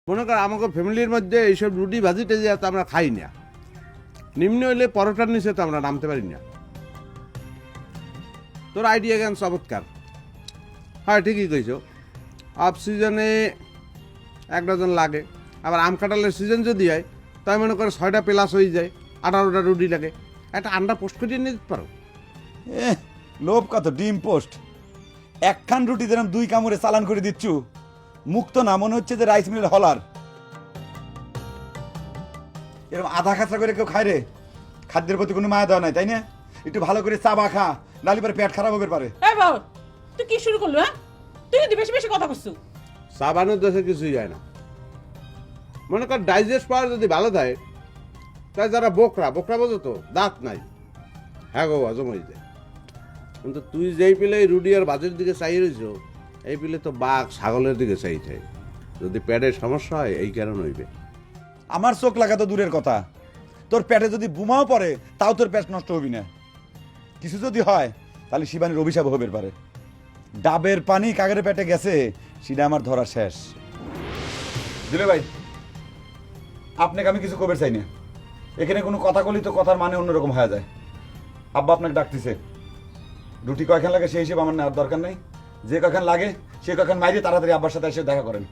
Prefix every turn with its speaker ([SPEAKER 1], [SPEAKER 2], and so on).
[SPEAKER 1] মনে কর আমাকে ফ্যামিলির মধ্যে এইসব রুটি ভাজিতে যে তো আমরা খাই না, নিম্ন হইলে পরোটার নিচে তো আমরা নামতে পারি না। তোর আইডিয়া জ্ঞান চমৎকার, হয় ঠিকই কইছো। অফ সিজনে 1 ডজন লাগে, আবার আম কাঁঠালের সিজন যদি হয় তাই মনে করে 6টা প্লাস হয়ে যায়, 18টা রুটি লাগে। একটা আন্ডা পোস্ট করিয়ে নিতে পারো।
[SPEAKER 2] লোভ কত ডিম পোস্ট, একখান রুটি যেরকম 2 কামড়ে চালান করে দিচ্ছু, মুক্ত না মনে হচ্ছে যে রাইস মিলের হলার। এরকম আধা খাঁচা করে কেউ খায় রে? খাদ্যের প্রতি কোনো মায়া দেওয়া নাই, তাই না? একটু ভালো করে চাবা খা, নালি পরে পেট খারাপ হবে পারে।
[SPEAKER 3] এই বাবা, তুই কি শুরু করলো? হ্যাঁ, তুই কিন্তু বেশি বেশি কথা বলছিস।
[SPEAKER 1] সাবানের দেশে কিছুই যায় না। মনে কর ডাইজেস্ট পাওয়ার যদি ভালো থাকে, তাই যারা বোকরা বোঝো তো, দাঁত নাই, হ্যাঁ গো হজম হয়ে যায়। কিন্তু তুই যেই পিলে রুটি আর ভাজের দিকে চাই রয়েছ, এই পিলে তো বাঘ ছাগলের দিকে চাই থাকে। যদি পেটের সমস্যা হয় এই কারণ হইবে।
[SPEAKER 2] আমার চোখ লাগা তো দূরের কথা, তোর পেটে যদি বোমাও পড়ে তাও তোর পেট নষ্ট হবি না। কিছু যদি হয় তাহলে শিবানীর অভিশাপ হবে পারে। ডাবের পানি কাগের পেটে গেছে, সেটা আমার ধরা শেষ। দিলে ভাই, আপনাকে আমি কিছু কবে চাই না। এখানে কোনো কথা বলি তো কথার মানে অন্যরকম হয়ে যায়। আব্বা আপনাকে ডাকতেছে, রুটি কয়খান লাগে সেই হিসেবে আমার নেওয়ার দরকার নেই। যে কয়খান লাগে সে কয়খান মাইরে তাড়াতাড়ি আব্বার সাথে এসে দেখা করেন।